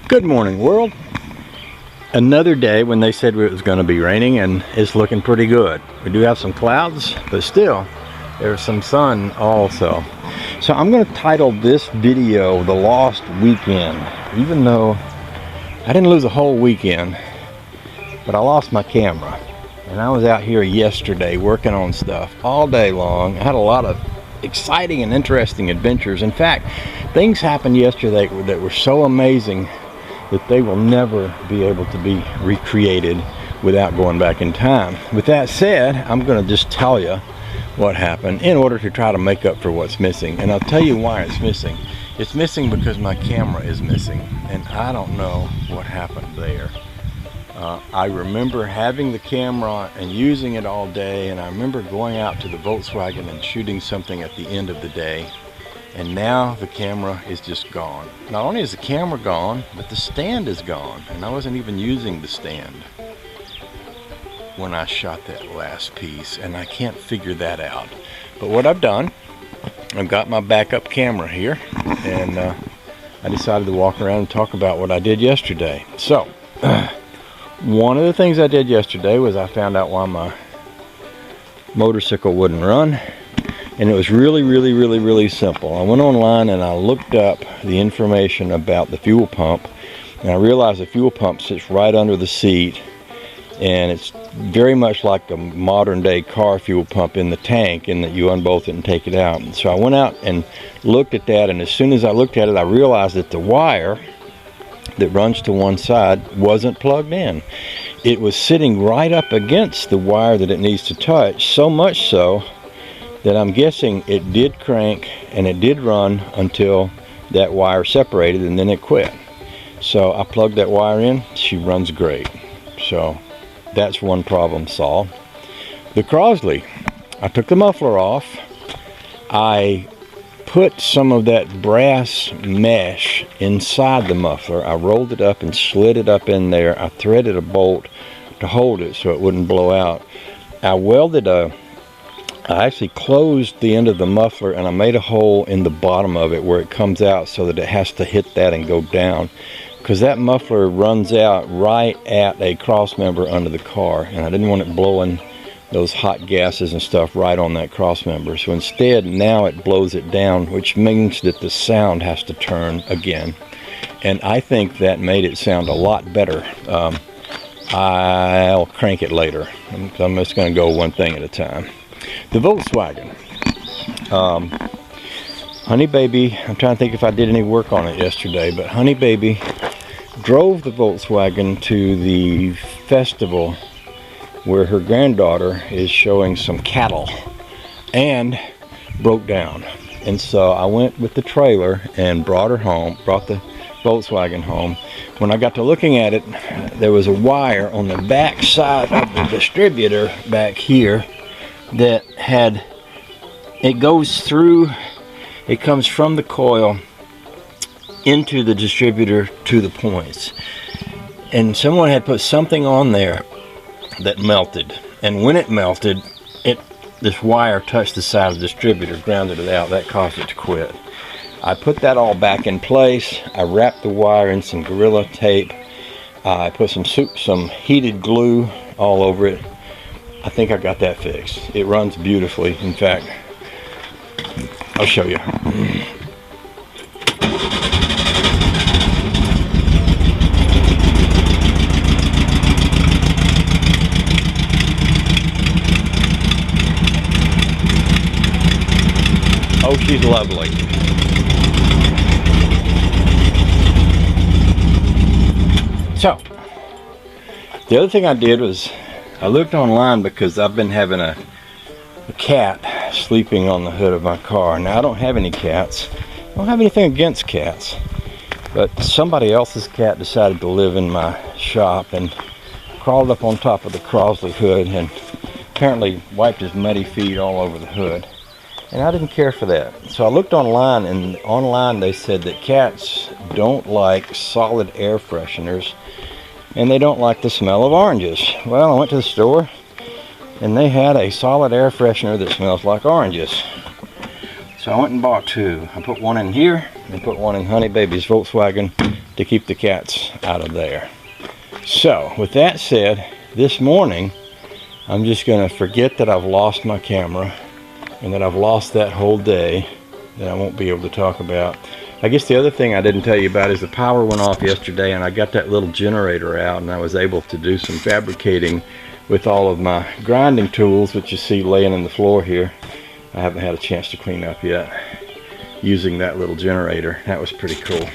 Good morning, world. Another day when they said it was going to be raining, and it's looking pretty good. We do have some clouds, but still there's some sun also. So I'm going to title this video The Lost Weekend, even though I didn't lose a whole weekend, but I lost my camera. And I was out here yesterday working on stuff all day long. I had a lot of exciting and interesting adventures. In fact, things happened yesterday that were so amazing that they will never be able to be recreated without going back in time. With that said, I'm going to just tell you what happened in order to try to make up for what's missing. And I'll tell you why it's missing. It's missing because my camera is missing, and I don't know what happened there. I remember having the camera and using it all day, and I remember going out to the Volkswagen and shooting something at the end of the day. And now the camera is just gone. Not only is the camera gone, but the stand is gone. And I wasn't even using the stand when I shot that last piece, and I can't figure that out. But what I've done, I've got my backup camera here, and I decided to walk around and talk about what I did yesterday. So, one of the things I did yesterday was I found out why my motorcycle wouldn't run. And it was really simple. I went online and I looked up the information about the fuel pump, and I realized the fuel pump sits right under the seat, and it's very much like the modern day car fuel pump in the tank, in that you unbolt it and take it out. And so I went out and looked at that, and as soon as I looked at it, I realized that the wire that runs to one side wasn't plugged in. It was sitting right up against the wire that it needs to touch, so much so that I'm guessing it did crank and it did run until that wire separated, and then it quit. So I plugged that wire in. She runs great. So that's one problem solved. The Crosley, I took the muffler off. I put some of that brass mesh inside the muffler. I rolled it up and slid it up in there. I threaded a bolt to hold it so it wouldn't blow out. I actually closed the end of the muffler, and I made a hole in the bottom of it where it comes out so that it has to hit that and go down, because that muffler runs out right at a cross member under the car, and I didn't want it blowing those hot gases and stuff right on that cross member. So instead, now it blows it down, which means that the sound has to turn again, and I think that made it sound a lot better. I'll crank it later. I'm just going to go one thing at a time. The Volkswagen, Honey Baby, I'm trying to think if I did any work on it yesterday, but Honey Baby drove the Volkswagen to the festival where her granddaughter is showing some cattle, and broke down. And so I went with the trailer and brought her home, brought the Volkswagen home. When I got to looking at it, there was a wire on the back side of the distributor back here that it goes through, it comes from the coil into the distributor to the points, and someone had put something on there that melted, and when it melted, this wire touched the side of the distributor, grounded it out. That caused it to quit. I put that all back in place. I wrapped the wire in some Gorilla tape. I put some heated glue all over it. I think I got that fixed. It runs beautifully. In fact, I'll show you. Oh, she's lovely. So, the other thing I did was I looked online, because I've been having a cat sleeping on the hood of my car. Now, I don't have any cats. I don't have anything against cats. But somebody else's cat decided to live in my shop and crawled up on top of the Crosley hood and apparently wiped his muddy feet all over the hood. And I didn't care for that. So I looked online, and online they said that cats don't like solid air fresheners, and they don't like the smell of oranges. Well, I went to the store, and they had a solid air freshener that smells like oranges. So I went and bought two. I put one in here and put one in Honey Baby's Volkswagen to keep the cats out of there. So with that said, this morning I'm just going to forget that I've lost my camera and that I've lost that whole day that I won't be able to talk about. I guess the other thing I didn't tell you about is the power went off yesterday, and I got that little generator out, and I was able to do some fabricating with all of my grinding tools, which you see laying on the floor here. I haven't had a chance to clean up yet, using that little generator. That was pretty cool.